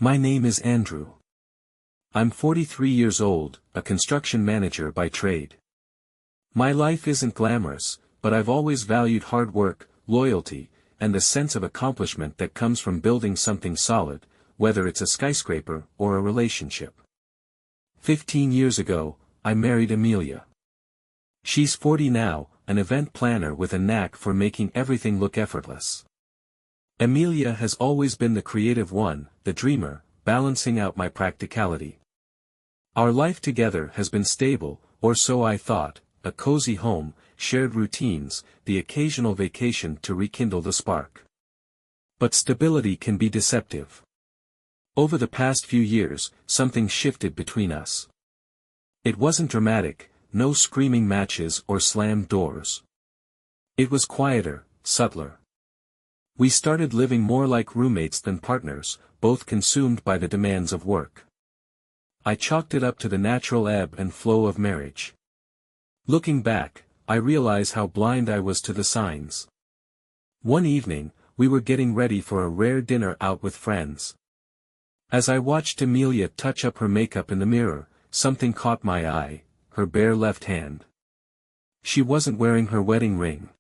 My name is Andrew. I'm 43 years old, a construction manager by trade. My life isn't glamorous, but I've always valued hard work, loyalty, and the sense of accomplishment that comes from building something solid, whether it's a skyscraper or a relationship. 15 years ago, I married Emilia. She's 40 now, an event planner with a knack for making everything look effortless. Emilia has always been the creative one, the dreamer, balancing out my practicality. Our life together has been stable, or so I thought, a cozy home, shared routines, the occasional vacation to rekindle the spark. But stability can be deceptive. Over the past few years, something shifted between us. It wasn't dramatic, no screaming matches or slammed doors. It was quieter, subtler. We started living more like roommates than partners, both consumed by the demands of work. I chalked it up to the natural ebb and flow of marriage. Looking back, I realize how blind I was to the signs. One evening, we were getting ready for a rare dinner out with friends. As I watched Emilia touch up her makeup in the mirror, something caught my eye, her bare left hand. She wasn't wearing her wedding ring.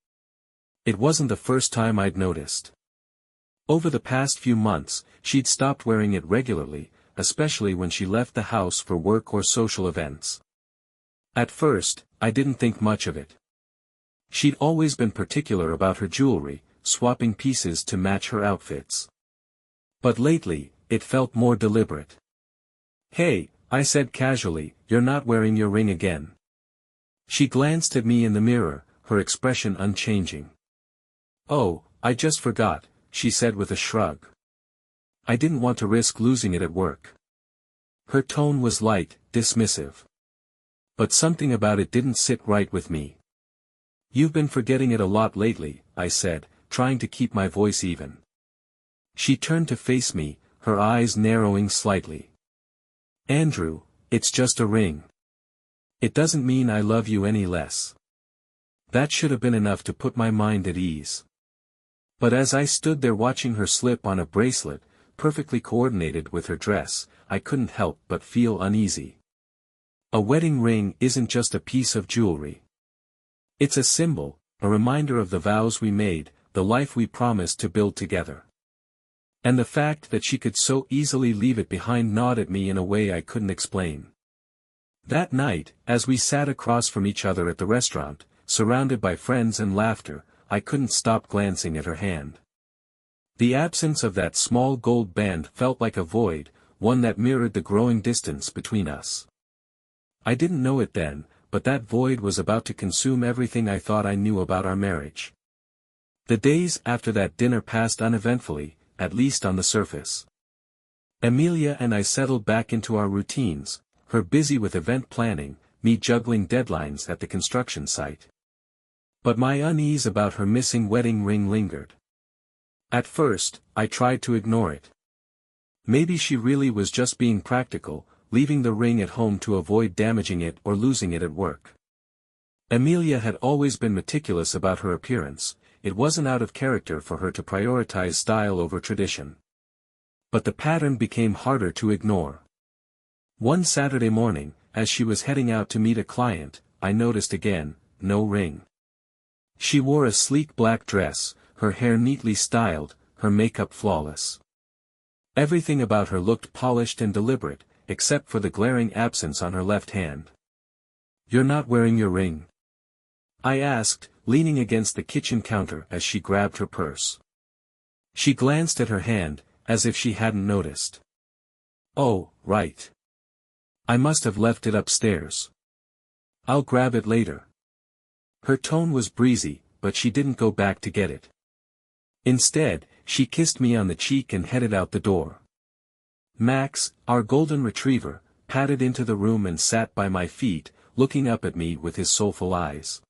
It wasn't the first time I'd noticed. Over the past few months, she'd stopped wearing it regularly, especially when she left the house for work or social events. At first, I didn't think much of it. She'd always been particular about her jewelry, swapping pieces to match her outfits. But lately, it felt more deliberate. "Hey," I said casually, "you're not wearing your ring again." She glanced at me in the mirror, her expression unchanging. "Oh, I just forgot," she said with a shrug. I didn't want to risk losing it at work. Her tone was light, dismissive. But something about it didn't sit right with me. "You've been forgetting it a lot lately," I said, trying to keep my voice even. She turned to face me, her eyes narrowing slightly. "Andrew, it's just a ring. It doesn't mean I love you any less." That should have been enough to put my mind at ease. But as I stood there watching her slip on a bracelet, perfectly coordinated with her dress, I couldn't help but feel uneasy. A wedding ring isn't just a piece of jewelry. It's a symbol, a reminder of the vows we made, the life we promised to build together. And the fact that she could so easily leave it behind gnawed at me in a way I couldn't explain. That night, as we sat across from each other at the restaurant, surrounded by friends and laughter, I couldn't stop glancing at her hand. The absence of that small gold band felt like a void, one that mirrored the growing distance between us. I didn't know it then, but that void was about to consume everything I thought I knew about our marriage. The days after that dinner passed uneventfully, at least on the surface. Emilia and I settled back into our routines, her busy with event planning, me juggling deadlines at the construction site. But my unease about her missing wedding ring lingered. At first, I tried to ignore it. Maybe she really was just being practical, leaving the ring at home to avoid damaging it or losing it at work. Emilia had always been meticulous about her appearance, it wasn't out of character for her to prioritize style over tradition. But the pattern became harder to ignore. One Saturday morning, as she was heading out to meet a client, I noticed again, no ring. She wore a sleek black dress, her hair neatly styled, her makeup flawless. Everything about her looked polished and deliberate, except for the glaring absence on her left hand. "You're not wearing your ring?" I asked, leaning against the kitchen counter as she grabbed her purse. She glanced at her hand, as if she hadn't noticed. "Oh, right. I must have left it upstairs. I'll grab it later." Her tone was breezy, but she didn't go back to get it. Instead, she kissed me on the cheek and headed out the door. Max, our golden retriever, padded into the room and sat by my feet, looking up at me with his soulful eyes.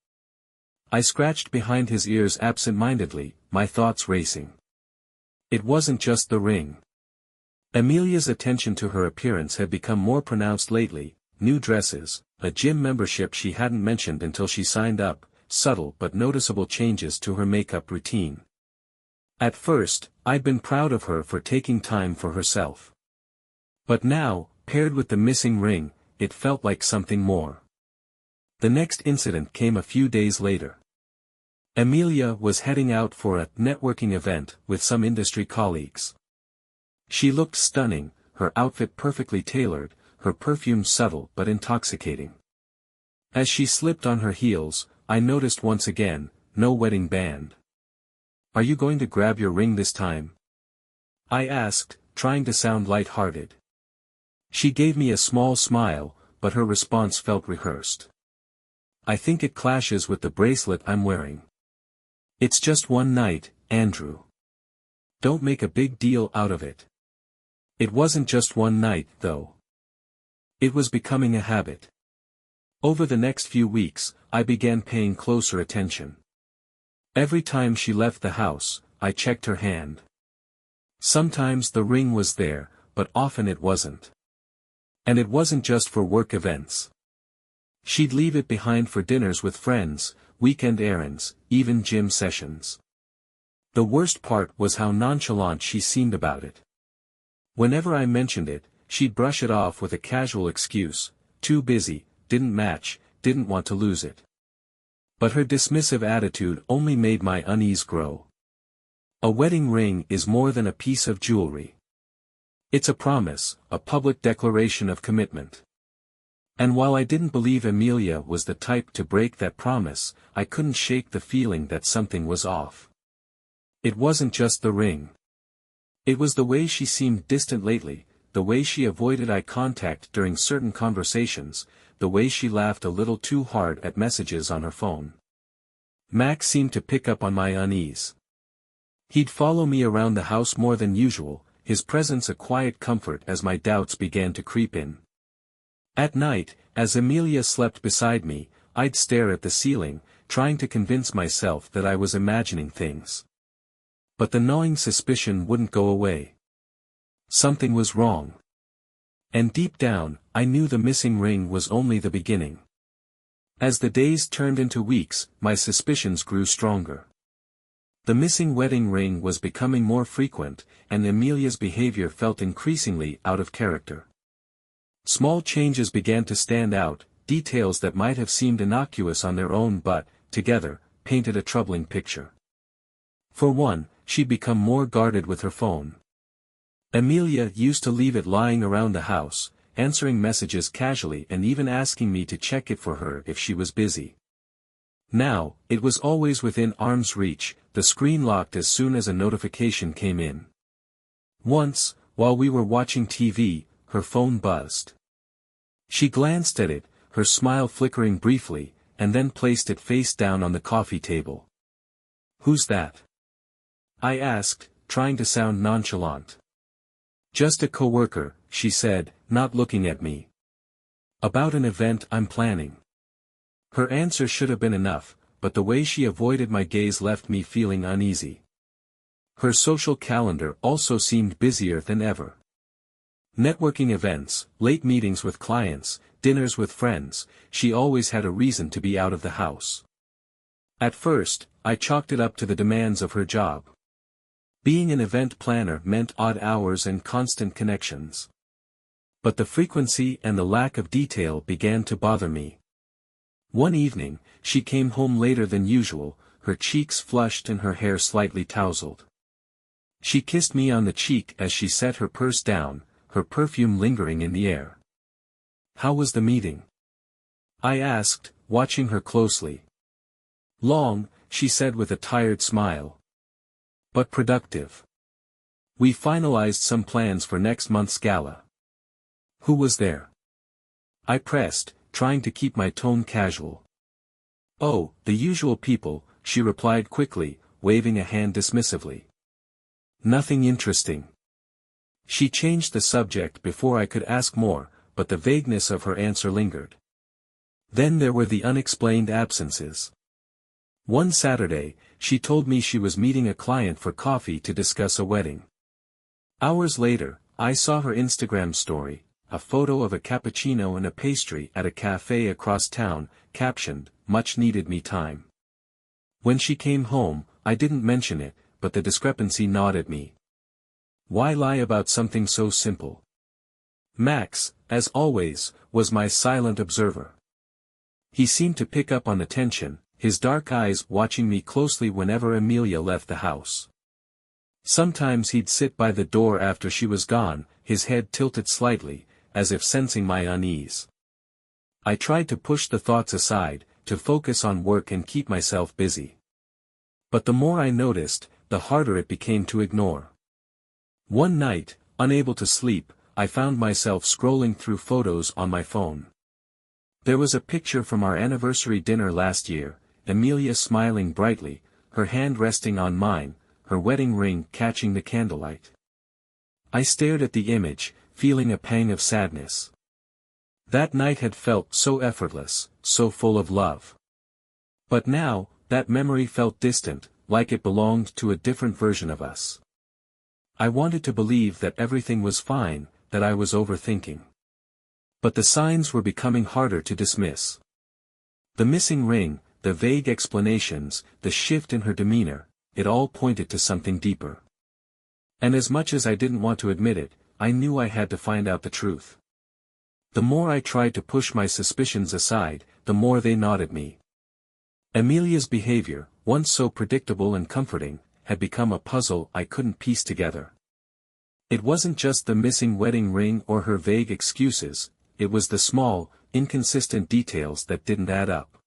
I scratched behind his ears absent-mindedly, my thoughts racing. It wasn't just the ring. Emilia's attention to her appearance had become more pronounced lately, new dresses, a gym membership she hadn't mentioned until she signed up, subtle but noticeable changes to her makeup routine. At first, I'd been proud of her for taking time for herself. But now, paired with the missing ring, it felt like something more. The next incident came a few days later. Emilia was heading out for a networking event with some industry colleagues. She looked stunning, her outfit perfectly tailored, her perfume subtle but intoxicating. As she slipped on her heels, I noticed once again, no wedding band. "Are you going to grab your ring this time?" I asked, trying to sound light-hearted. She gave me a small smile, but her response felt rehearsed. "I think it clashes with the bracelet I'm wearing." "It's just one night, Andrew. Don't make a big deal out of it." It wasn't just one night, though. It was becoming a habit. Over the next few weeks, I began paying closer attention. Every time she left the house, I checked her hand. Sometimes the ring was there, but often it wasn't. And it wasn't just for work events. She'd leave it behind for dinners with friends, weekend errands, even gym sessions. The worst part was how nonchalant she seemed about it. Whenever I mentioned it, she'd brush it off with a casual excuse: "Too busy, didn't match, didn't want to lose it." But her dismissive attitude only made my unease grow. A wedding ring is more than a piece of jewelry. It's a promise, a public declaration of commitment. And while I didn't believe Emilia was the type to break that promise, I couldn't shake the feeling that something was off. It wasn't just the ring. It was the way she seemed distant lately, the way she avoided eye contact during certain conversations, the way she laughed a little too hard at messages on her phone. Max seemed to pick up on my unease. He'd follow me around the house more than usual, his presence a quiet comfort as my doubts began to creep in. At night, as Emilia slept beside me, I'd stare at the ceiling, trying to convince myself that I was imagining things. But the gnawing suspicion wouldn't go away. Something was wrong. And deep down, I knew the missing ring was only the beginning. As the days turned into weeks, my suspicions grew stronger. The missing wedding ring was becoming more frequent, and Emilia's behavior felt increasingly out of character. Small changes began to stand out, details that might have seemed innocuous on their own but, together, painted a troubling picture. For one, she'd become more guarded with her phone. Emilia used to leave it lying around the house, answering messages casually and even asking me to check it for her if she was busy. Now, it was always within arm's reach, the screen locked as soon as a notification came in. Once, while we were watching TV, her phone buzzed. She glanced at it, her smile flickering briefly, and then placed it face down on the coffee table. "Who's that?" I asked, trying to sound nonchalant. "Just a coworker," she said, not looking at me. "About an event I'm planning." Her answer should have been enough, but the way she avoided my gaze left me feeling uneasy. Her social calendar also seemed busier than ever. Networking events, late meetings with clients, dinners with friends, she always had a reason to be out of the house. At first, I chalked it up to the demands of her job. Being an event planner meant odd hours and constant connections. But the frequency and the lack of detail began to bother me. One evening, she came home later than usual, her cheeks flushed and her hair slightly tousled. She kissed me on the cheek as she set her purse down, her perfume lingering in the air. "How was the meeting?" I asked, watching her closely. "Long," she said with a tired smile. "But productive. We finalized some plans for next month's gala." "Who was there?" I pressed, trying to keep my tone casual. "Oh, the usual people," she replied quickly, waving a hand dismissively. "Nothing interesting." She changed the subject before I could ask more, but the vagueness of her answer lingered. Then there were the unexplained absences. One Saturday, she told me she was meeting a client for coffee to discuss a wedding. Hours later, I saw her Instagram story, a photo of a cappuccino and a pastry at a cafe across town, captioned, "Much needed me time." When she came home, I didn't mention it, but the discrepancy gnawed at me. Why lie about something so simple? Max, as always, was my silent observer. He seemed to pick up on the tension, his dark eyes watching me closely whenever Emilia left the house. Sometimes he'd sit by the door after she was gone, his head tilted slightly, as if sensing my unease. I tried to push the thoughts aside, to focus on work and keep myself busy. But the more I noticed, the harder it became to ignore. One night, unable to sleep, I found myself scrolling through photos on my phone. There was a picture from our anniversary dinner last year, Emilia smiling brightly, her hand resting on mine, her wedding ring catching the candlelight. I stared at the image, feeling a pang of sadness. That night had felt so effortless, so full of love. But now, that memory felt distant, like it belonged to a different version of us. I wanted to believe that everything was fine, that I was overthinking. But the signs were becoming harder to dismiss. The missing ring, the vague explanations, the shift in her demeanor, it all pointed to something deeper. And as much as I didn't want to admit it, I knew I had to find out the truth. The more I tried to push my suspicions aside, the more they gnawed at me. Emilia's behavior, once so predictable and comforting, had become a puzzle I couldn't piece together. It wasn't just the missing wedding ring or her vague excuses, it was the small, inconsistent details that didn't add up.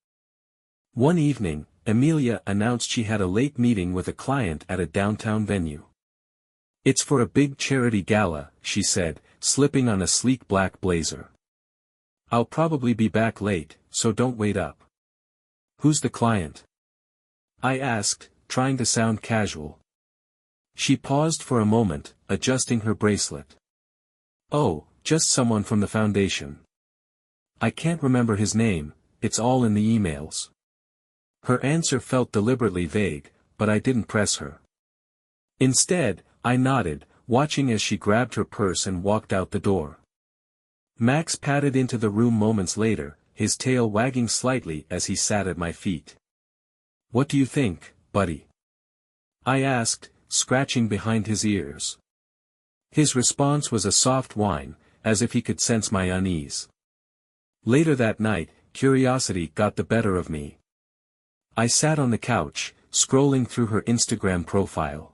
One evening, Emilia announced she had a late meeting with a client at a downtown venue. "It's for a big charity gala," she said, slipping on a sleek black blazer. "I'll probably be back late, so don't wait up." "Who's the client?" I asked, trying to sound casual. She paused for a moment, adjusting her bracelet. "Oh, just someone from the foundation. I can't remember his name, it's all in the emails." Her answer felt deliberately vague, but I didn't press her. Instead, I nodded, watching as she grabbed her purse and walked out the door. Max padded into the room moments later, his tail wagging slightly as he sat at my feet. "What do you think, buddy?" I asked, scratching behind his ears. His response was a soft whine, as if he could sense my unease. Later that night, curiosity got the better of me. I sat on the couch, scrolling through her Instagram profile.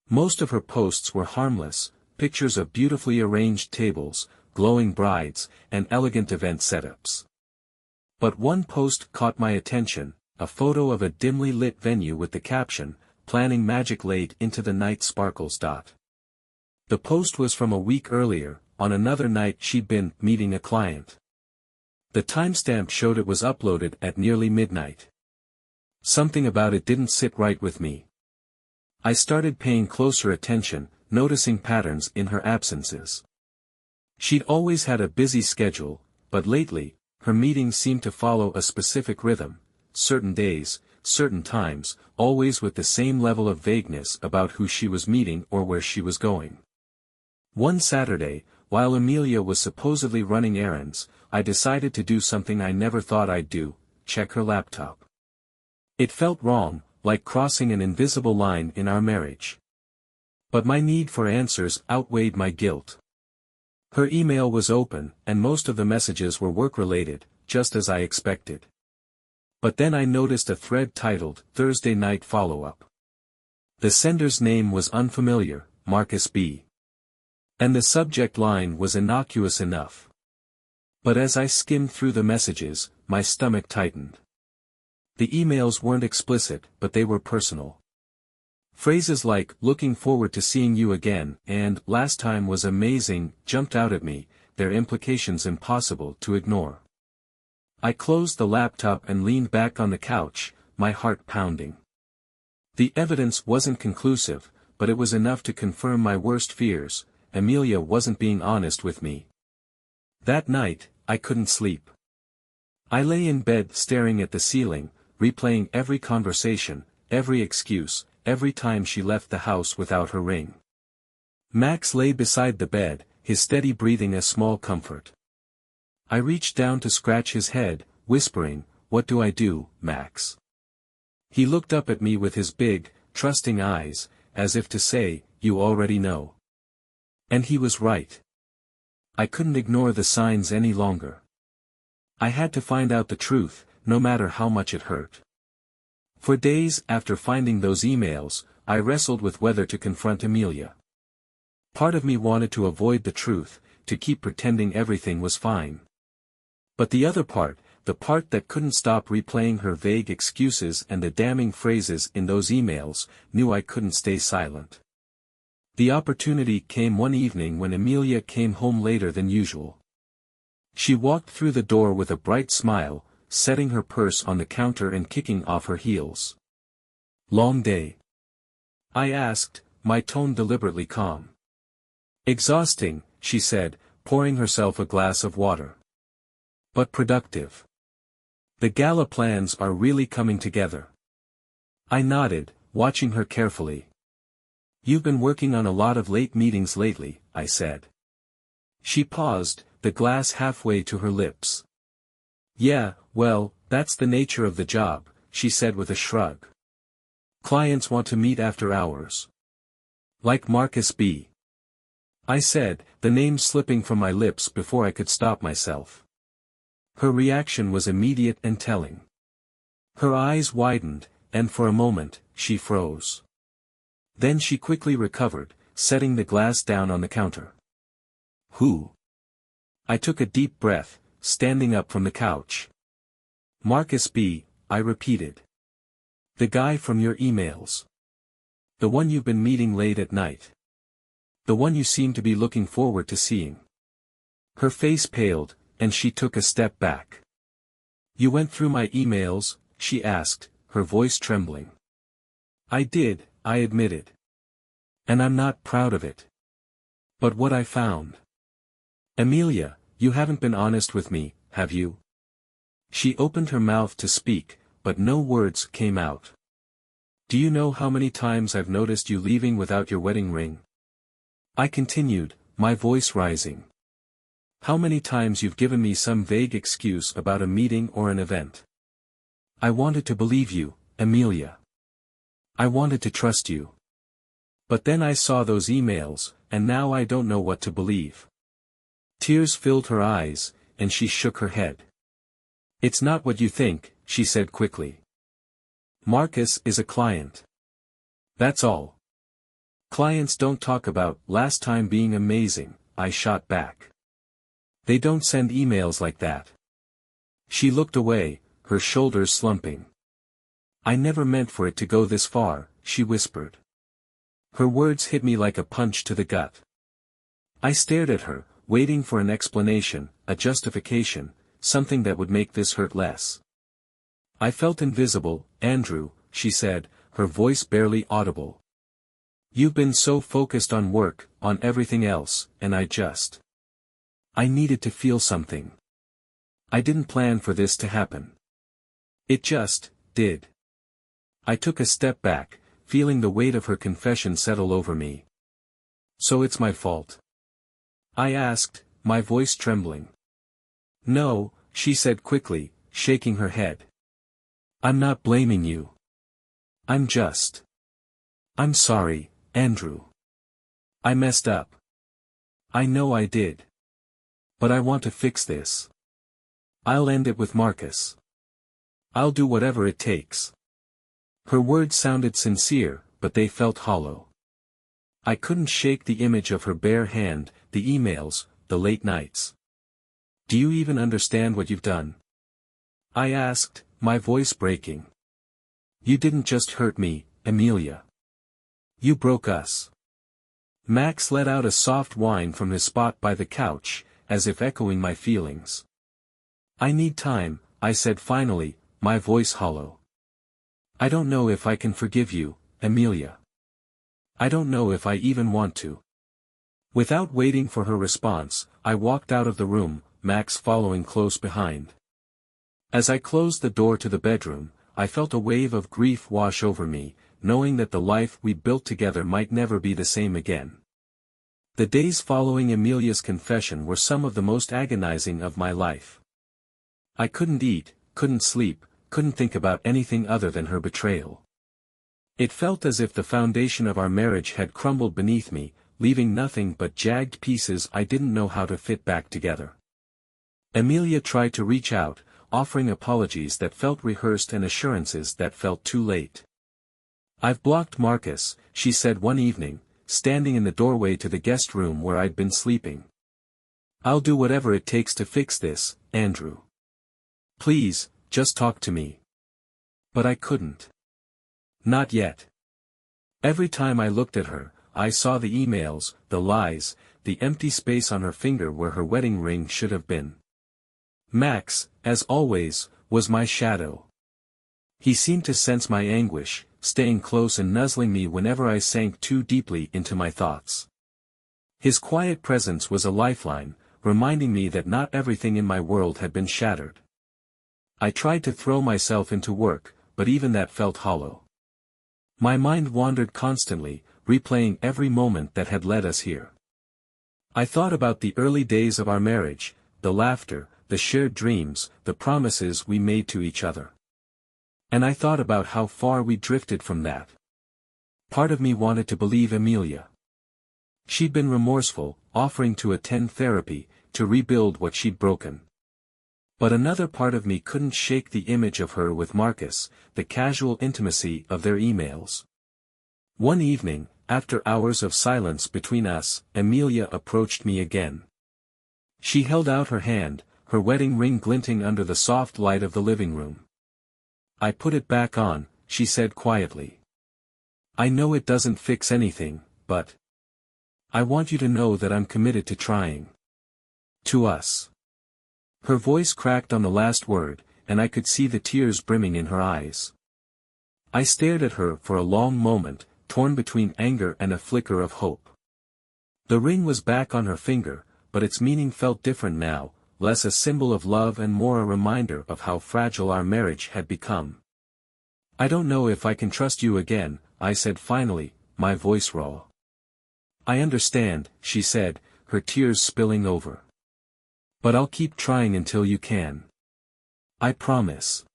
Most of her posts were harmless, pictures of beautifully arranged tables, glowing brides, and elegant event setups. But one post caught my attention, a photo of a dimly lit venue with the caption, "Planning magic late into the night sparkles." The post was from a week earlier, on another night she'd been meeting a client. The timestamp showed it was uploaded at nearly midnight. Something about it didn't sit right with me. I started paying closer attention, noticing patterns in her absences. She'd always had a busy schedule, but lately, her meetings seemed to follow a specific rhythm, certain days, certain times, always with the same level of vagueness about who she was meeting or where she was going. One Saturday, while Emilia was supposedly running errands, I decided to do something I never thought I'd do, check her laptop. It felt wrong, like crossing an invisible line in our marriage. But my need for answers outweighed my guilt. Her email was open, and most of the messages were work-related, just as I expected. But then I noticed a thread titled, "Thursday Night Follow-Up." The sender's name was unfamiliar, Marcus B. And the subject line was innocuous enough. But as I skimmed through the messages, my stomach tightened. The emails weren't explicit, but they were personal. Phrases like, "looking forward to seeing you again," and "last time was amazing," jumped out at me, their implications impossible to ignore. I closed the laptop and leaned back on the couch, my heart pounding. The evidence wasn't conclusive, but it was enough to confirm my worst fears. Emilia wasn't being honest with me. That night, I couldn't sleep. I lay in bed staring at the ceiling, replaying every conversation, every excuse, every time she left the house without her ring. Max lay beside the bed, his steady breathing a small comfort. I reached down to scratch his head, whispering, "What do I do, Max?" He looked up at me with his big, trusting eyes, as if to say, "You already know." And he was right. I couldn't ignore the signs any longer. I had to find out the truth, no matter how much it hurt. For days after finding those emails, I wrestled with whether to confront Emilia. Part of me wanted to avoid the truth, to keep pretending everything was fine. But the other part, the part that couldn't stop replaying her vague excuses and the damning phrases in those emails, knew I couldn't stay silent. The opportunity came one evening when Emilia came home later than usual. She walked through the door with a bright smile, setting her purse on the counter and kicking off her heels. "Long day?" I asked, my tone deliberately calm. "Exhausting," she said, pouring herself a glass of water. "But productive. The gala plans are really coming together." I nodded, watching her carefully. "You've been working on a lot of late meetings lately," I said. She paused, the glass halfway to her lips. "Yeah, well, that's the nature of the job," she said with a shrug. "Clients want to meet after hours. Like Marcus B." I said, the name slipping from my lips before I could stop myself. Her reaction was immediate and telling. Her eyes widened, and for a moment, she froze. Then she quickly recovered, setting the glass down on the counter. "Who?" I took a deep breath, standing up from the couch. "Marcus B," I repeated. "The guy from your emails. The one you've been meeting late at night. The one you seem to be looking forward to seeing." Her face paled, and she took a step back. "You went through my emails?" she asked, her voice trembling. "I did," I admitted. "And I'm not proud of it. But what I found." "Emilia, you haven't been honest with me, have you?" She opened her mouth to speak, but no words came out. "Do you know how many times I've noticed you leaving without your wedding ring?" I continued, my voice rising. "How many times you've given me some vague excuse about a meeting or an event. I wanted to believe you, Emilia. I wanted to trust you. But then I saw those emails, and now I don't know what to believe." Tears filled her eyes, and she shook her head. "It's not what you think," she said quickly. "Marcus is a client. That's all. Clients don't talk about last time being amazing," I shot back. "They don't send emails like that." She looked away, her shoulders slumping. "I never meant for it to go this far," she whispered. Her words hit me like a punch to the gut. I stared at her, waiting for an explanation, a justification, something that would make this hurt less. "I felt invisible, Andrew," she said, her voice barely audible. "You've been so focused on work, on everything else, and I needed to feel something. I didn't plan for this to happen. It just did." I took a step back, feeling the weight of her confession settle over me. "So it's my fault?" I asked, my voice trembling. "No," she said quickly, shaking her head. "I'm not blaming you. I'm sorry, Andrew. I messed up. I know I did. But I want to fix this. I'll end it with Marcus. I'll do whatever it takes." Her words sounded sincere, but they felt hollow. I couldn't shake the image of her bare hand, the emails, the late nights. "Do you even understand what you've done?" I asked, my voice breaking. "You didn't just hurt me, Emilia. You broke us." Max let out a soft whine from his spot by the couch, as if echoing my feelings. "I need time," I said finally, my voice hollow. "I don't know if I can forgive you, Emilia. I don't know if I even want to." Without waiting for her response, I walked out of the room, Max following close behind. As I closed the door to the bedroom, I felt a wave of grief wash over me, knowing that the life we built together might never be the same again. The days following Emilia's confession were some of the most agonizing of my life. I couldn't eat, couldn't sleep, couldn't think about anything other than her betrayal. It felt as if the foundation of our marriage had crumbled beneath me, leaving nothing but jagged pieces I didn't know how to fit back together. Emilia tried to reach out, offering apologies that felt rehearsed and assurances that felt too late. "I've blocked Marcus," she said one evening, standing in the doorway to the guest room where I'd been sleeping. "I'll do whatever it takes to fix this, Andrew. Please, just talk to me." But I couldn't. Not yet. Every time I looked at her, I saw the emails, the lies, the empty space on her finger where her wedding ring should have been. Max, as always, was my shadow. He seemed to sense my anguish, staying close and nuzzling me whenever I sank too deeply into my thoughts. His quiet presence was a lifeline, reminding me that not everything in my world had been shattered. I tried to throw myself into work, but even that felt hollow. My mind wandered constantly, replaying every moment that had led us here. I thought about the early days of our marriage, the laughter, the shared dreams, the promises we made to each other. And I thought about how far we drifted from that. Part of me wanted to believe Emilia. She'd been remorseful, offering to attend therapy, to rebuild what she'd broken. But another part of me couldn't shake the image of her with Marcus, the casual intimacy of their emails. One evening, after hours of silence between us, Emilia approached me again. She held out her hand, her wedding ring glinting under the soft light of the living room. "I put it back on," she said quietly. "I know it doesn't fix anything, but I want you to know that I'm committed to trying. To us." Her voice cracked on the last word, and I could see the tears brimming in her eyes. I stared at her for a long moment, torn between anger and a flicker of hope. The ring was back on her finger, but its meaning felt different now, less a symbol of love and more a reminder of how fragile our marriage had become. "I don't know if I can trust you again," I said finally, my voice raw. "I understand," she said, her tears spilling over. "But I'll keep trying until you can. I promise."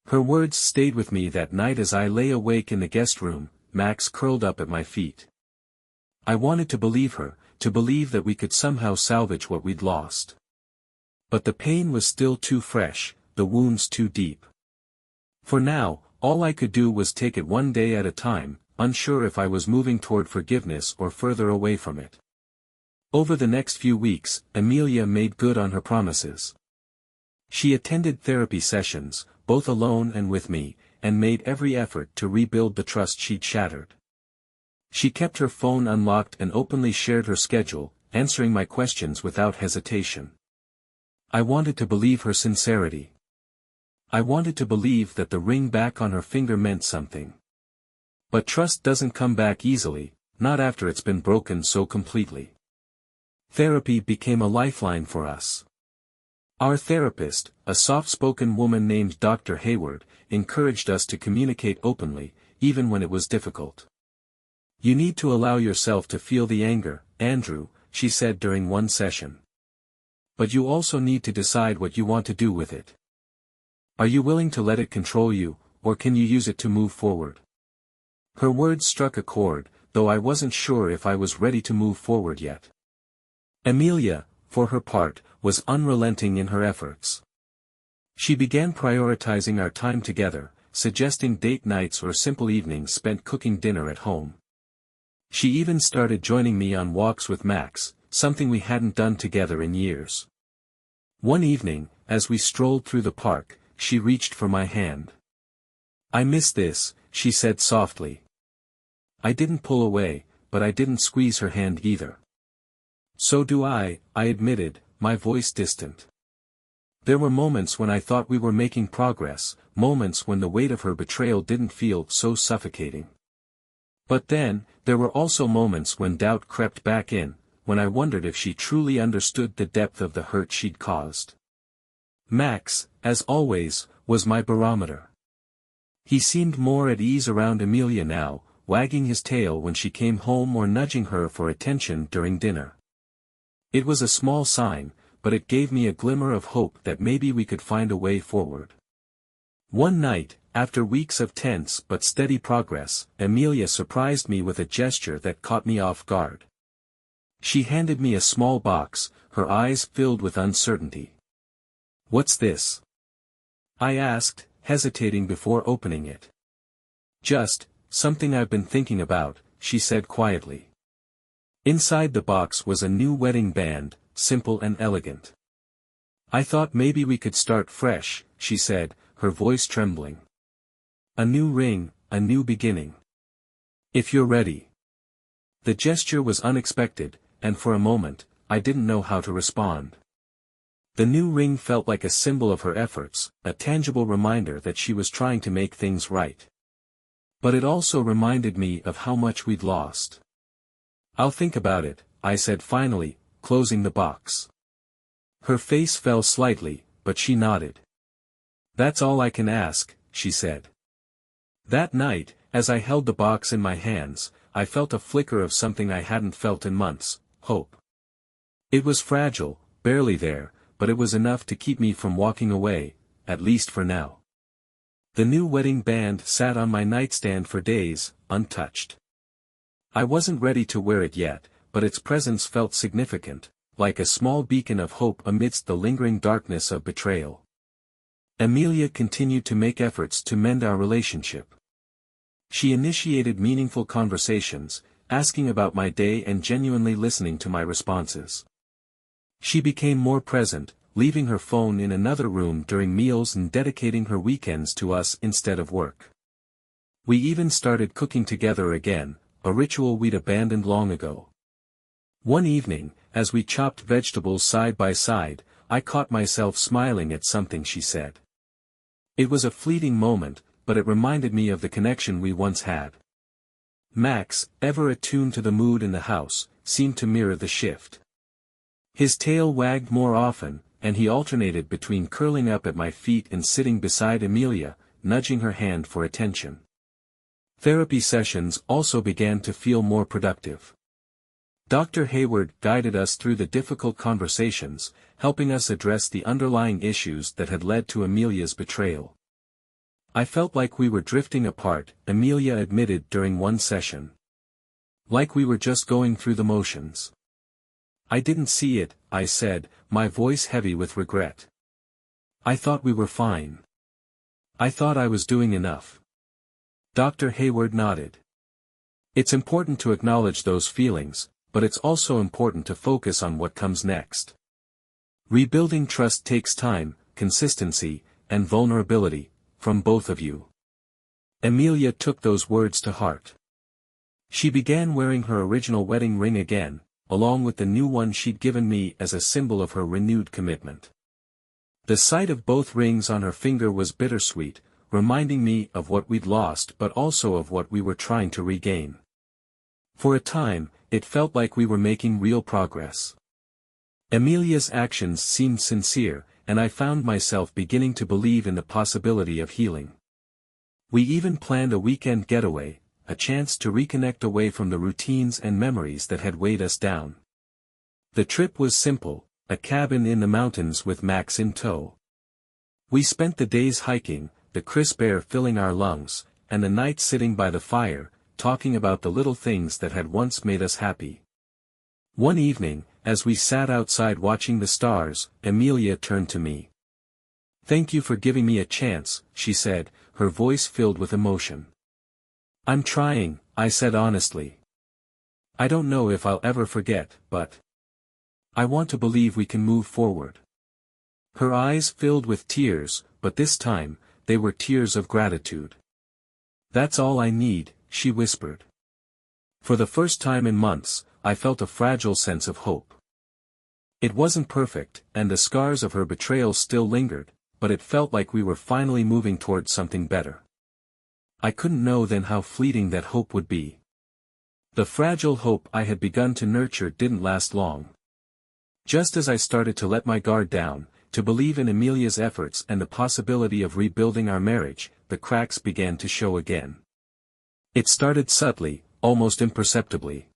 Her words stayed with me that night as I lay awake in the guest room, Max curled up at my feet. I wanted to believe her, to believe that we could somehow salvage what we'd lost. But the pain was still too fresh, the wounds too deep. For now, all I could do was take it one day at a time, unsure if I was moving toward forgiveness or further away from it. Over the next few weeks, Emilia made good on her promises. She attended therapy sessions, both alone and with me, and made every effort to rebuild the trust she'd shattered. She kept her phone unlocked and openly shared her schedule, answering my questions without hesitation. I wanted to believe her sincerity. I wanted to believe that the ring back on her finger meant something. But trust doesn't come back easily, not after it's been broken so completely. Therapy became a lifeline for us. Our therapist, a soft-spoken woman named Dr. Hayward, encouraged us to communicate openly, even when it was difficult. "You need to allow yourself to feel the anger, Andrew," she said during one session. "But you also need to decide what you want to do with it. Are you willing to let it control you, or can you use it to move forward?" Her words struck a chord, though I wasn't sure if I was ready to move forward yet. Emilia, for her part, was unrelenting in her efforts. She began prioritizing our time together, suggesting date nights or simple evenings spent cooking dinner at home. She even started joining me on walks with Max, something we hadn't done together in years. One evening, as we strolled through the park, she reached for my hand. "I miss this," she said softly. I didn't pull away, but I didn't squeeze her hand either. "So do I admitted, my voice distant. There were moments when I thought we were making progress, moments when the weight of her betrayal didn't feel so suffocating. But then, there were also moments when doubt crept back in, when I wondered if she truly understood the depth of the hurt she'd caused. Max, as always, was my barometer. He seemed more at ease around Emilia now, wagging his tail when she came home or nudging her for attention during dinner. It was a small sign, but it gave me a glimmer of hope that maybe we could find a way forward. One night, after weeks of tense but steady progress, Emilia surprised me with a gesture that caught me off guard. She handed me a small box, her eyes filled with uncertainty. "What's this?" I asked, hesitating before opening it. "Just, something I've been thinking about," she said quietly. Inside the box was a new wedding band, simple and elegant. "I thought maybe we could start fresh," she said, her voice trembling. "A new ring, a new beginning. If you're ready." The gesture was unexpected, and for a moment, I didn't know how to respond. The new ring felt like a symbol of her efforts, a tangible reminder that she was trying to make things right. But it also reminded me of how much we'd lost. "I'll think about it," I said finally, closing the box. Her face fell slightly, but she nodded. "That's all I can ask," she said. That night, as I held the box in my hands, I felt a flicker of something I hadn't felt in months: hope. It was fragile, barely there, but it was enough to keep me from walking away, at least for now. The new wedding band sat on my nightstand for days, untouched. I wasn't ready to wear it yet, but its presence felt significant, like a small beacon of hope amidst the lingering darkness of betrayal. Emilia continued to make efforts to mend our relationship. She initiated meaningful conversations, asking about my day and genuinely listening to my responses. She became more present, leaving her phone in another room during meals and dedicating her weekends to us instead of work. We even started cooking together again, a ritual we'd abandoned long ago. One evening, as we chopped vegetables side by side, I caught myself smiling at something she said. It was a fleeting moment, but it reminded me of the connection we once had. Max, ever attuned to the mood in the house, seemed to mirror the shift. His tail wagged more often, and he alternated between curling up at my feet and sitting beside Emilia, nudging her hand for attention. Therapy sessions also began to feel more productive. Dr. Hayward guided us through the difficult conversations, helping us address the underlying issues that had led to Emilia's betrayal. "I felt like we were drifting apart," Emilia admitted during one session. "Like we were just going through the motions." "I didn't see it," I said, my voice heavy with regret. "I thought we were fine. I thought I was doing enough." Dr. Hayward nodded. "It's important to acknowledge those feelings, but it's also important to focus on what comes next. Rebuilding trust takes time, consistency, and vulnerability, from both of you." Emilia took those words to heart. She began wearing her original wedding ring again, along with the new one she'd given me as a symbol of her renewed commitment. The sight of both rings on her finger was bittersweet, reminding me of what we'd lost but also of what we were trying to regain. For a time, it felt like we were making real progress. Emilia's actions seemed sincere, and I found myself beginning to believe in the possibility of healing. We even planned a weekend getaway, a chance to reconnect away from the routines and memories that had weighed us down. The trip was simple, a cabin in the mountains with Max in tow. We spent the days hiking, the crisp air filling our lungs, and the nights sitting by the fire, talking about the little things that had once made us happy. One evening, as we sat outside watching the stars, Emilia turned to me. "Thank you for giving me a chance," she said, her voice filled with emotion. "I'm trying," I said honestly. "I don't know if I'll ever forget, but I want to believe we can move forward." Her eyes filled with tears, but this time, they were tears of gratitude. "That's all I need," she whispered. For the first time in months, I felt a fragile sense of hope. It wasn't perfect, and the scars of her betrayal still lingered, but it felt like we were finally moving towards something better. I couldn't know then how fleeting that hope would be. The fragile hope I had begun to nurture didn't last long. Just as I started to let my guard down, to believe in Emilia's efforts and the possibility of rebuilding our marriage, the cracks began to show again. It started subtly, almost imperceptibly.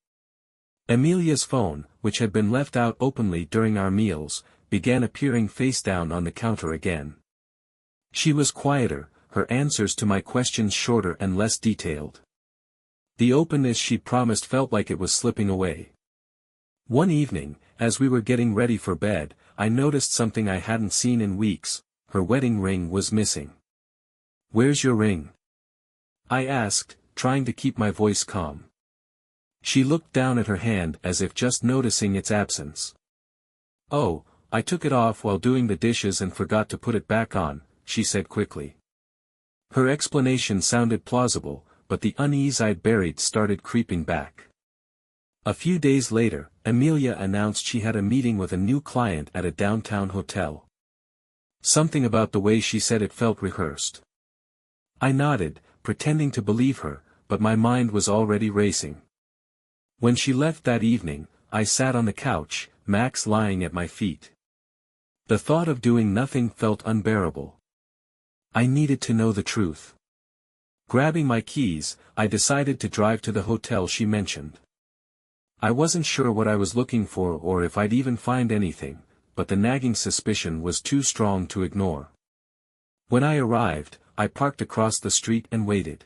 Emilia's phone, which had been left out openly during our meals, began appearing face down on the counter again. She was quieter, her answers to my questions shorter and less detailed. The openness she'd promised felt like it was slipping away. One evening, as we were getting ready for bed, I noticed something I hadn't seen in weeks. Her wedding ring was missing. "Where's your ring?" I asked, trying to keep my voice calm. She looked down at her hand as if just noticing its absence. "Oh, I took it off while doing the dishes and forgot to put it back on," she said quickly. Her explanation sounded plausible, but the unease I'd buried started creeping back. A few days later, Emilia announced she had a meeting with a new client at a downtown hotel. Something about the way she said it felt rehearsed. I nodded, pretending to believe her, but my mind was already racing. When she left that evening, I sat on the couch, Max lying at my feet. The thought of doing nothing felt unbearable. I needed to know the truth. Grabbing my keys, I decided to drive to the hotel she mentioned. I wasn't sure what I was looking for or if I'd even find anything, but the nagging suspicion was too strong to ignore. When I arrived, I parked across the street and waited.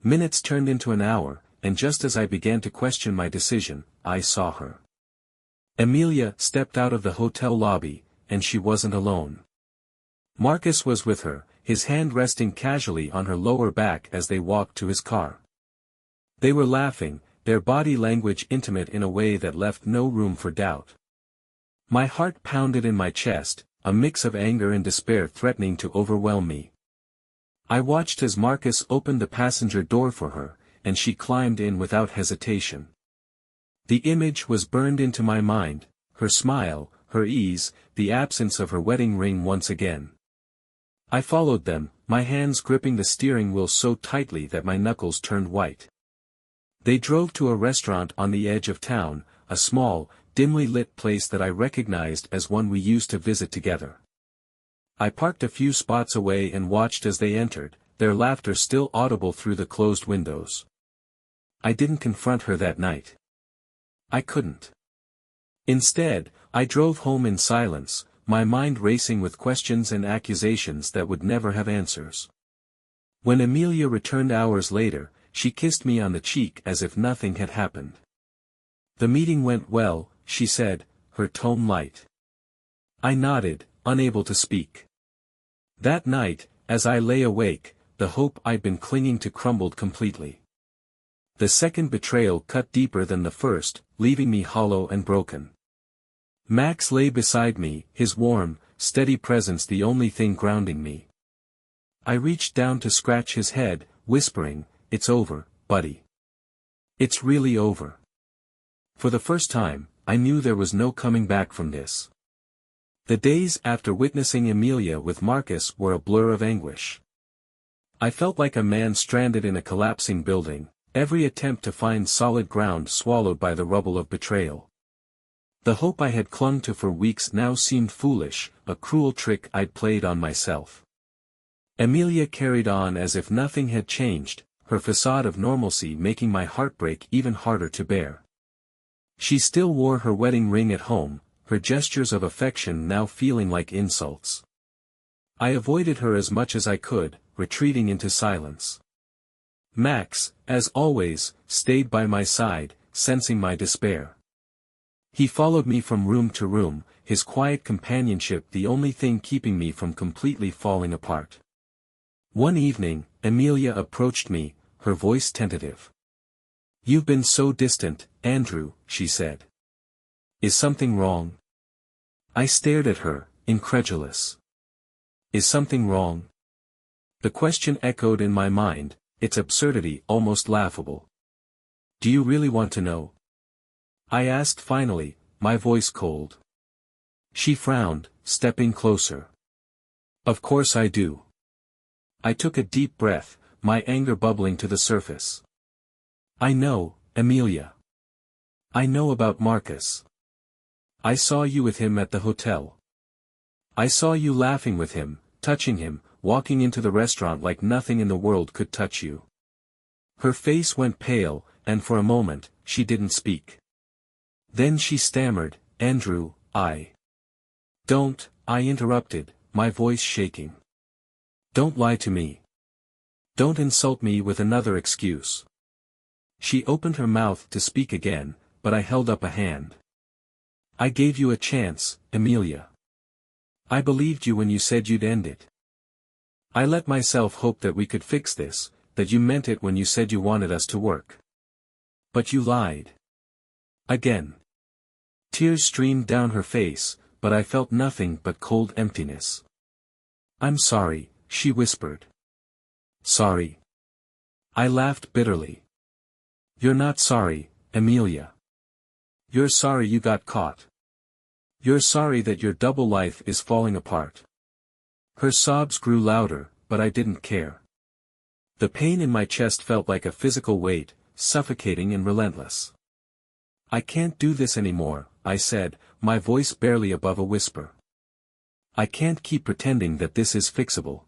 Minutes turned into an hour, and just as I began to question my decision, I saw her. Emilia stepped out of the hotel lobby, and she wasn't alone. Marcus was with her, his hand resting casually on her lower back as they walked to his car. They were laughing, their body language intimate in a way that left no room for doubt. My heart pounded in my chest, a mix of anger and despair threatening to overwhelm me. I watched as Marcus opened the passenger door for her, and she climbed in without hesitation. The image was burned into my mind, her smile, her ease, the absence of her wedding ring once again. I followed them, my hands gripping the steering wheel so tightly that my knuckles turned white. They drove to a restaurant on the edge of town, a small, dimly lit place that I recognized as one we used to visit together. I parked a few spots away and watched as they entered, their laughter still audible through the closed windows. I didn't confront her that night. I couldn't. Instead, I drove home in silence, my mind racing with questions and accusations that would never have answers. When Emilia returned hours later, she kissed me on the cheek as if nothing had happened. "The meeting went well," she said, her tone light. I nodded, unable to speak. That night, as I lay awake, the hope I'd been clinging to crumbled completely. The second betrayal cut deeper than the first, leaving me hollow and broken. Max lay beside me, his warm, steady presence the only thing grounding me. I reached down to scratch his head, whispering, "It's over, buddy. It's really over." For the first time, I knew there was no coming back from this. The days after witnessing Emilia with Marcus were a blur of anguish. I felt like a man stranded in a collapsing building, every attempt to find solid ground swallowed by the rubble of betrayal. The hope I had clung to for weeks now seemed foolish, a cruel trick I'd played on myself. Emilia carried on as if nothing had changed, her facade of normalcy making my heartbreak even harder to bear. She still wore her wedding ring at home, her gestures of affection now feeling like insults. I avoided her as much as I could, retreating into silence. Max, as always, stayed by my side, sensing my despair. He followed me from room to room, his quiet companionship the only thing keeping me from completely falling apart. One evening, Emilia approached me, her voice tentative. "You've been so distant, Andrew," she said. "Is something wrong?" I stared at her, incredulous. Is something wrong? The question echoed in my mind, its absurdity almost laughable. "Do you really want to know?" I asked finally, my voice cold. She frowned, stepping closer. "Of course I do." I took a deep breath, my anger bubbling to the surface. "I know, Emilia. I know about Marcus. I saw you with him at the hotel. I saw you laughing with him, touching him, walking into the restaurant like nothing in the world could touch you." Her face went pale, and for a moment, she didn't speak. Then she stammered, "Andrew, Don't," I interrupted, my voice shaking. "Don't lie to me. Don't insult me with another excuse." She opened her mouth to speak again, but I held up a hand. I gave you a chance, Emilia. I believed you when you said you'd end it. I let myself hope that we could fix this, that you meant it when you said you wanted us to work. But you lied. Again. Tears streamed down her face, but I felt nothing but cold emptiness. I'm sorry, she whispered. Sorry. I laughed bitterly. You're not sorry, Emilia. You're sorry you got caught. You're sorry that your double life is falling apart. Her sobs grew louder, but I didn't care. The pain in my chest felt like a physical weight, suffocating and relentless. I can't do this anymore, I said, my voice barely above a whisper. I can't keep pretending that this is fixable.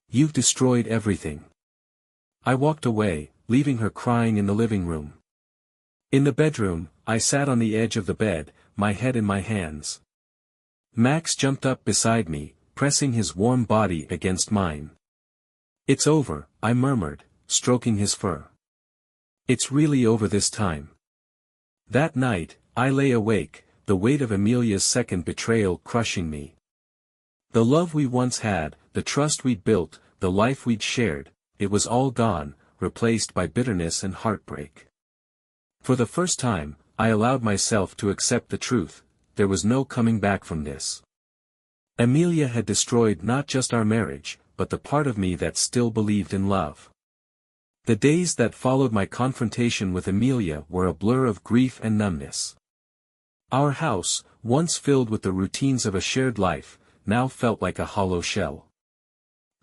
You've destroyed everything. I walked away, leaving her crying in the living room. In the bedroom, I sat on the edge of the bed, my head in my hands. Max jumped up beside me, pressing his warm body against mine. It's over, I murmured, stroking his fur. It's really over this time. That night, I lay awake, the weight of Emilia's second betrayal crushing me. The love we once had, the trust we'd built, the life we'd shared, it was all gone, replaced by bitterness and heartbreak. For the first time, I allowed myself to accept the truth, there was no coming back from this. Emilia had destroyed not just our marriage, but the part of me that still believed in love. The days that followed my confrontation with Emilia were a blur of grief and numbness. Our house, once filled with the routines of a shared life, now felt like a hollow shell.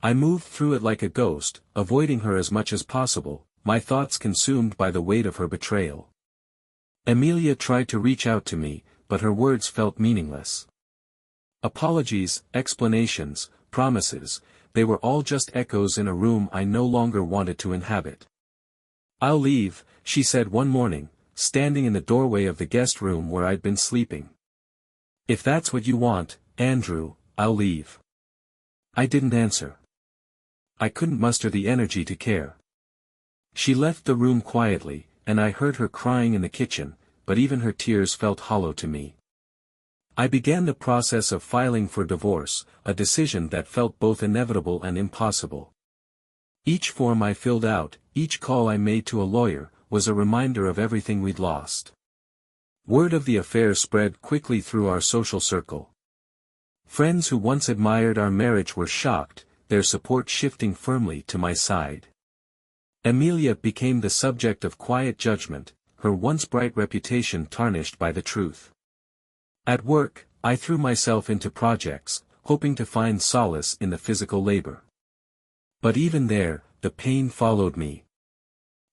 I moved through it like a ghost, avoiding her as much as possible, my thoughts consumed by the weight of her betrayal. Emilia tried to reach out to me, but her words felt meaningless. Apologies, explanations, promises, they were all just echoes in a room I no longer wanted to inhabit. I'll leave, she said one morning, standing in the doorway of the guest room where I'd been sleeping. If that's what you want, Andrew, I'll leave. I didn't answer. I couldn't muster the energy to care. She left the room quietly, and I heard her crying in the kitchen, but even her tears felt hollow to me. I began the process of filing for divorce, a decision that felt both inevitable and impossible. Each form I filled out, each call I made to a lawyer, was a reminder of everything we'd lost. Word of the affair spread quickly through our social circle. Friends who once admired our marriage were shocked, their support shifting firmly to my side. Emilia became the subject of quiet judgment, her once bright reputation tarnished by the truth. At work, I threw myself into projects, hoping to find solace in the physical labor. But even there, the pain followed me.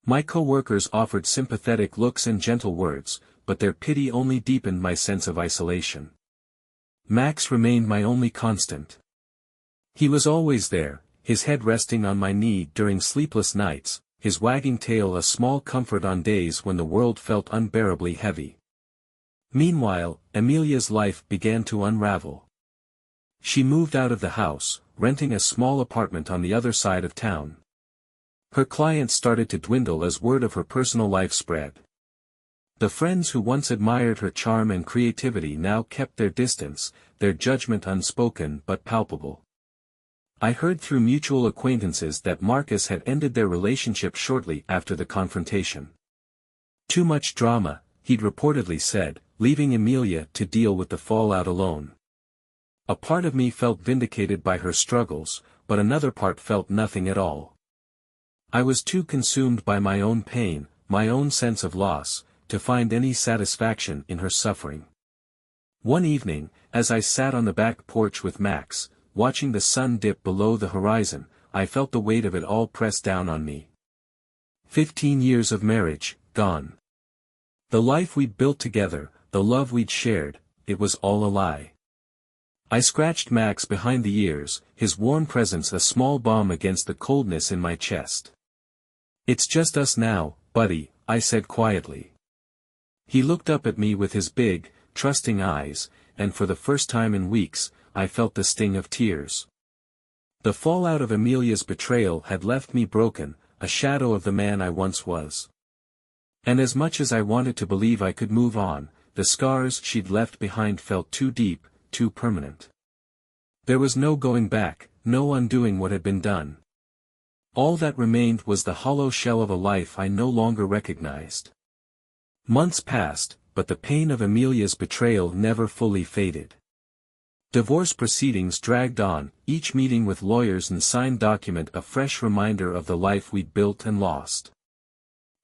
My co-workers offered sympathetic looks and gentle words, but their pity only deepened my sense of isolation. Max remained my only constant. He was always there, his head resting on my knee during sleepless nights, his wagging tail a small comfort on days when the world felt unbearably heavy. Meanwhile, Emilia's life began to unravel. She moved out of the house, renting a small apartment on the other side of town. Her clients started to dwindle as word of her personal life spread. The friends who once admired her charm and creativity now kept their distance, their judgment unspoken but palpable. I heard through mutual acquaintances that Marcus had ended their relationship shortly after the confrontation. Too much drama, he'd reportedly said, leaving Emilia to deal with the fallout alone. A part of me felt vindicated by her struggles, but another part felt nothing at all. I was too consumed by my own pain, my own sense of loss, to find any satisfaction in her suffering. One evening, as I sat on the back porch with Max, watching the sun dip below the horizon, I felt the weight of it all press down on me. 15 years of marriage, gone. The life we'd built together, the love we'd shared, it was all a lie. I scratched Max behind the ears, his warm presence a small balm against the coldness in my chest. It's just us now, buddy, I said quietly. He looked up at me with his big, trusting eyes, and for the first time in weeks, I felt the sting of tears. The fallout of Emilia's betrayal had left me broken, a shadow of the man I once was. And as much as I wanted to believe I could move on, the scars she'd left behind felt too deep, too permanent. There was no going back, no undoing what had been done. All that remained was the hollow shell of a life I no longer recognized. Months passed, but the pain of Emilia's betrayal never fully faded. Divorce proceedings dragged on, each meeting with lawyers and signed document a fresh reminder of the life we'd built and lost.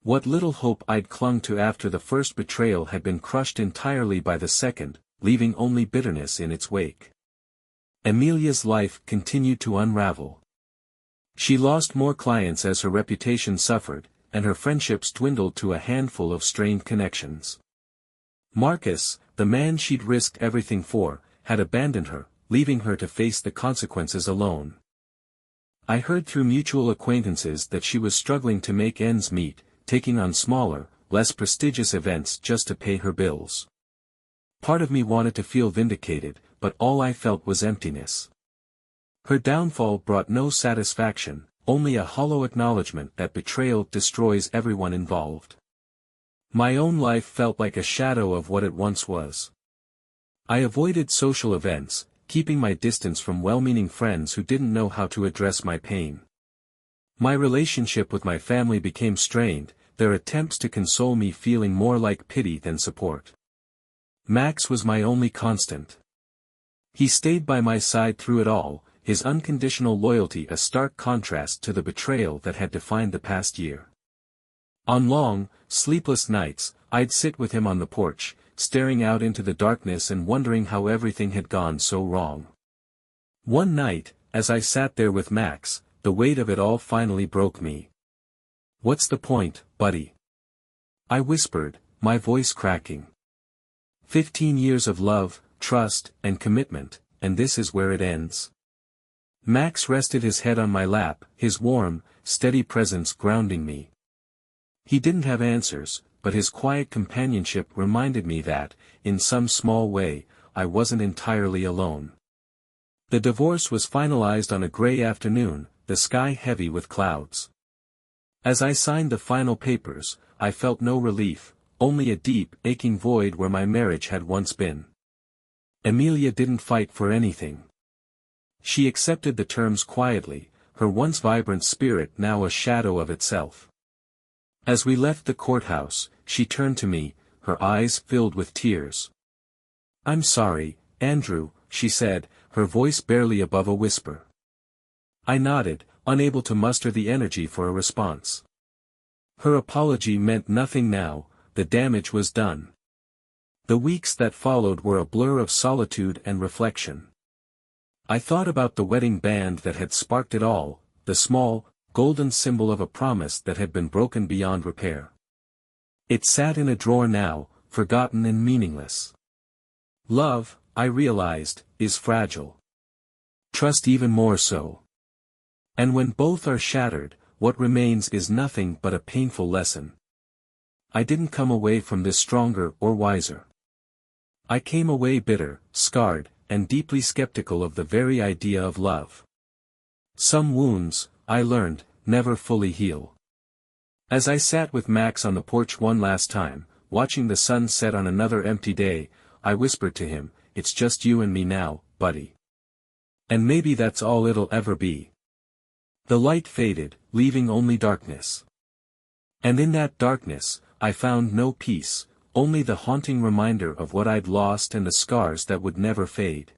What little hope I'd clung to after the first betrayal had been crushed entirely by the second, leaving only bitterness in its wake. Emilia's life continued to unravel. She lost more clients as her reputation suffered, and her friendships dwindled to a handful of strained connections. Marcus, the man she'd risked everything for, had abandoned her, leaving her to face the consequences alone. I heard through mutual acquaintances that she was struggling to make ends meet, taking on smaller, less prestigious events just to pay her bills. Part of me wanted to feel vindicated, but all I felt was emptiness. Her downfall brought no satisfaction, only a hollow acknowledgement that betrayal destroys everyone involved. My own life felt like a shadow of what it once was. I avoided social events, keeping my distance from well-meaning friends who didn't know how to address my pain. My relationship with my family became strained, their attempts to console me feeling more like pity than support. Max was my only constant. He stayed by my side through it all, his unconditional loyalty a stark contrast to the betrayal that had defined the past year. On long, sleepless nights, I'd sit with him on the porch, staring out into the darkness and wondering how everything had gone so wrong. One night, as I sat there with Max, the weight of it all finally broke me. "What's the point, buddy?" I whispered, my voice cracking. 15 years of love, trust, and commitment, and this is where it ends. Max rested his head on my lap, his warm, steady presence grounding me. He didn't have answers, but his quiet companionship reminded me that, in some small way, I wasn't entirely alone. The divorce was finalized on a gray afternoon, the sky heavy with clouds. As I signed the final papers, I felt no relief, only a deep, aching void where my marriage had once been. Emilia didn't fight for anything. She accepted the terms quietly, her once vibrant spirit now a shadow of itself. As we left the courthouse, she turned to me, her eyes filled with tears. "I'm sorry, Andrew," she said, her voice barely above a whisper. I nodded, unable to muster the energy for a response. Her apology meant nothing now, the damage was done. The weeks that followed were a blur of solitude and reflection. I thought about the wedding band that had sparked it all, the small, golden symbol of a promise that had been broken beyond repair. It sat in a drawer now, forgotten and meaningless. Love, I realized, is fragile. Trust even more so. And when both are shattered, what remains is nothing but a painful lesson. I didn't come away from this stronger or wiser. I came away bitter, scarred, and deeply skeptical of the very idea of love. Some wounds, I learned, never fully heal. As I sat with Max on the porch one last time, watching the sun set on another empty day, I whispered to him, "It's just you and me now, buddy. And maybe that's all it'll ever be." The light faded, leaving only darkness. And in that darkness, I found no peace, only the haunting reminder of what I'd lost and the scars that would never fade.